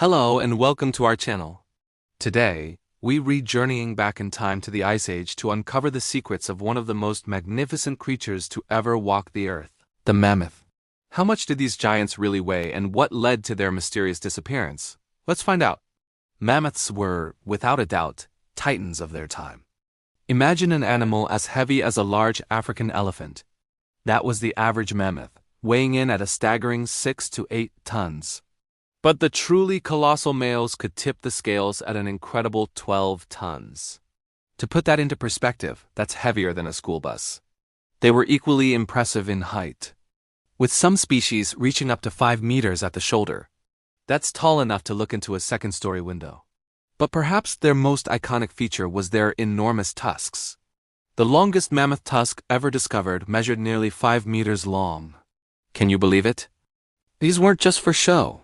Hello and welcome to our channel. Today, we read Journeying Back in Time to the Ice Age to uncover the secrets of one of the most magnificent creatures to ever walk the earth, the mammoth. How much did these giants really weigh and what led to their mysterious disappearance? Let's find out. Mammoths were, without a doubt, titans of their time. Imagine an animal as heavy as a large African elephant. That was the average mammoth, weighing in at a staggering 6 to 8 tons. But the truly colossal males could tip the scales at an incredible 12 tons. To put that into perspective, that's heavier than a school bus. They were equally impressive in height, with some species reaching up to 5 meters at the shoulder. That's tall enough to look into a second-story window. But perhaps their most iconic feature was their enormous tusks. The longest mammoth tusk ever discovered measured nearly 5 meters long. Can you believe it? These weren't just for show.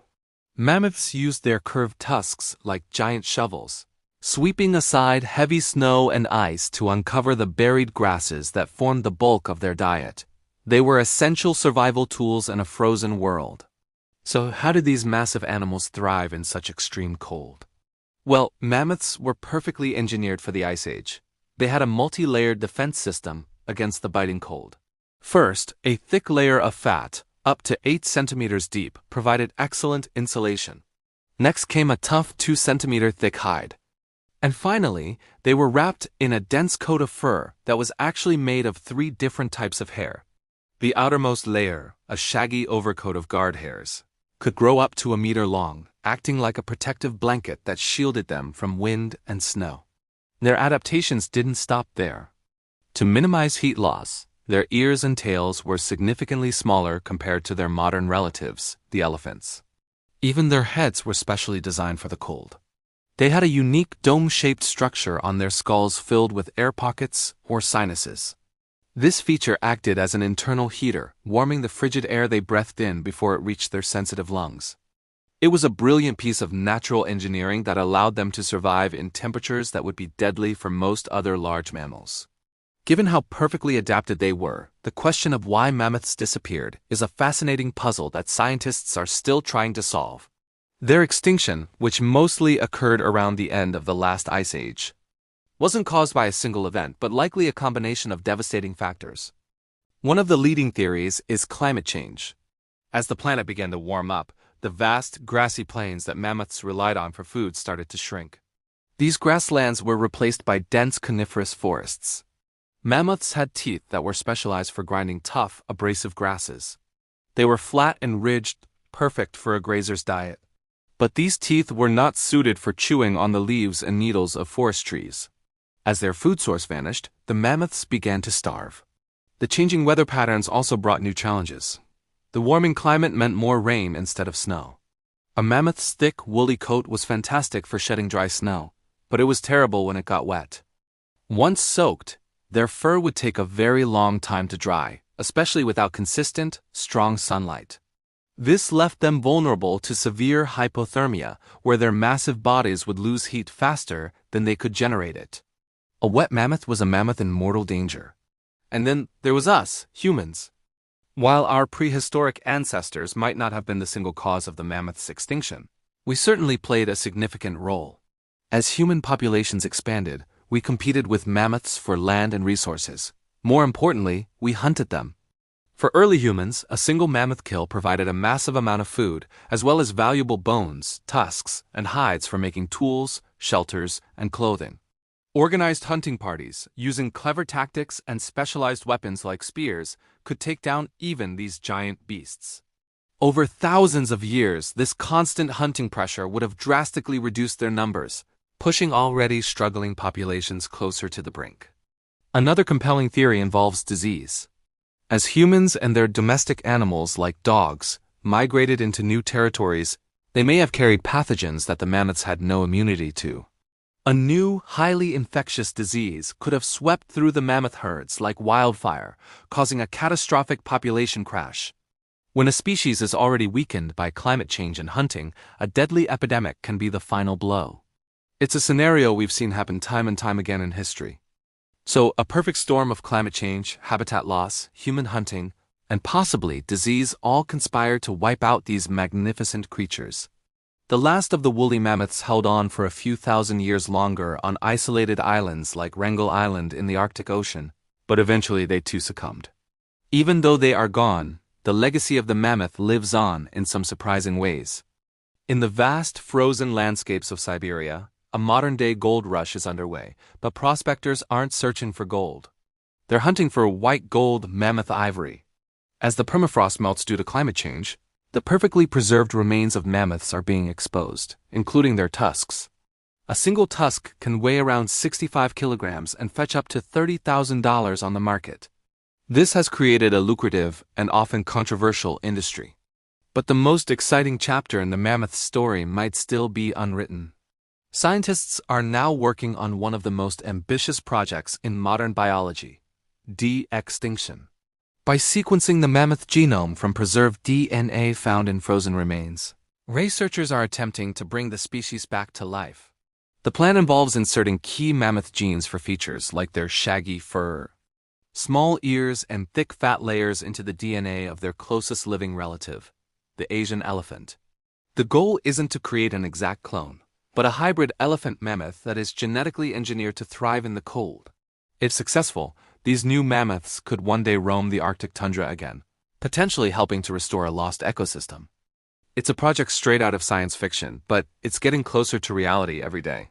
Mammoths used their curved tusks like giant shovels, sweeping aside heavy snow and ice to uncover the buried grasses that formed the bulk of their diet. They were essential survival tools in a frozen world. So how did these massive animals thrive in such extreme cold? Well, mammoths were perfectly engineered for the Ice Age. They had a multi-layered defense system against the biting cold. First, a thick layer of fat, up to 8 centimeters deep, provided excellent insulation. Next came a tough 2-centimeter thick hide. And finally, they were wrapped in a dense coat of fur that was actually made of 3 different types of hair. The outermost layer, a shaggy overcoat of guard hairs, could grow up to a meter long, acting like a protective blanket that shielded them from wind and snow. Their adaptations didn't stop there. To minimize heat loss, their ears and tails were significantly smaller compared to their modern relatives, the elephants. Even their heads were specially designed for the cold. They had a unique dome-shaped structure on their skulls filled with air pockets or sinuses. This feature acted as an internal heater, warming the frigid air they breathed in before it reached their sensitive lungs. It was a brilliant piece of natural engineering that allowed them to survive in temperatures that would be deadly for most other large mammals. Given how perfectly adapted they were, the question of why mammoths disappeared is a fascinating puzzle that scientists are still trying to solve. Their extinction, which mostly occurred around the end of the last ice age, wasn't caused by a single event, but likely a combination of devastating factors. One of the leading theories is climate change. As the planet began to warm up, the vast, grassy plains that mammoths relied on for food started to shrink. These grasslands were replaced by dense coniferous forests. Mammoths had teeth that were specialized for grinding tough, abrasive grasses. They were flat and ridged, perfect for a grazer's diet. But these teeth were not suited for chewing on the leaves and needles of forest trees. As their food source vanished, the mammoths began to starve. The changing weather patterns also brought new challenges. The warming climate meant more rain instead of snow. A mammoth's thick, woolly coat was fantastic for shedding dry snow, but it was terrible when it got wet. Once soaked, their fur would take a very long time to dry, especially without consistent, strong sunlight. This left them vulnerable to severe hypothermia, where their massive bodies would lose heat faster than they could generate it. A wet mammoth was a mammoth in mortal danger. And then there was us, humans. While our prehistoric ancestors might not have been the single cause of the mammoth's extinction, we certainly played a significant role. As human populations expanded, we competed with mammoths for land and resources. More importantly, we hunted them. For early humans, a single mammoth kill provided a massive amount of food, as well as valuable bones, tusks, and hides for making tools, shelters, and clothing. Organized hunting parties, using clever tactics and specialized weapons like spears, could take down even these giant beasts. Over thousands of years, this constant hunting pressure would have drastically reduced their numbers, pushing already struggling populations closer to the brink. Another compelling theory involves disease. As humans and their domestic animals like dogs migrated into new territories, they may have carried pathogens that the mammoths had no immunity to. A new, highly infectious disease could have swept through the mammoth herds like wildfire, causing a catastrophic population crash. When a species is already weakened by climate change and hunting, a deadly epidemic can be the final blow. It's a scenario we've seen happen time and time again in history. So, a perfect storm of climate change, habitat loss, human hunting, and possibly disease all conspire to wipe out these magnificent creatures. The last of the woolly mammoths held on for a few thousand years longer on isolated islands like Wrangel Island in the Arctic Ocean, but eventually they too succumbed. Even though they are gone, the legacy of the mammoth lives on in some surprising ways. In the vast frozen landscapes of Siberia, a modern-day gold rush is underway, but prospectors aren't searching for gold. They're hunting for white gold mammoth ivory. As the permafrost melts due to climate change, the perfectly preserved remains of mammoths are being exposed, including their tusks. A single tusk can weigh around 65 kilograms and fetch up to $30,000 on the market. This has created a lucrative and often controversial industry. But the most exciting chapter in the mammoth story might still be unwritten. Scientists are now working on one of the most ambitious projects in modern biology: de-extinction. By sequencing the mammoth genome from preserved DNA found in frozen remains, researchers are attempting to bring the species back to life. The plan involves inserting key mammoth genes for features like their shaggy fur, small ears, and thick fat layers into the DNA of their closest living relative, the Asian elephant. The goal isn't to create an exact clone, but a hybrid elephant-mammoth that is genetically engineered to thrive in the cold. If successful, these new mammoths could one day roam the Arctic tundra again, potentially helping to restore a lost ecosystem. It's a project straight out of science fiction, but it's getting closer to reality every day.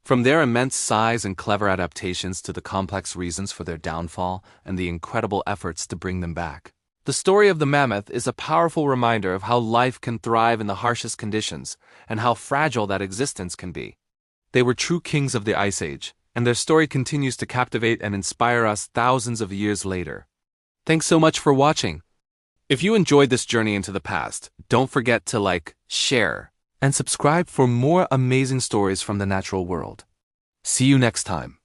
From their immense size and clever adaptations to the complex reasons for their downfall and the incredible efforts to bring them back, the story of the mammoth is a powerful reminder of how life can thrive in the harshest conditions and how fragile that existence can be. They were true kings of the Ice Age, and their story continues to captivate and inspire us thousands of years later. Thanks so much for watching. If you enjoyed this journey into the past, don't forget to like, share, and subscribe for more amazing stories from the natural world. See you next time.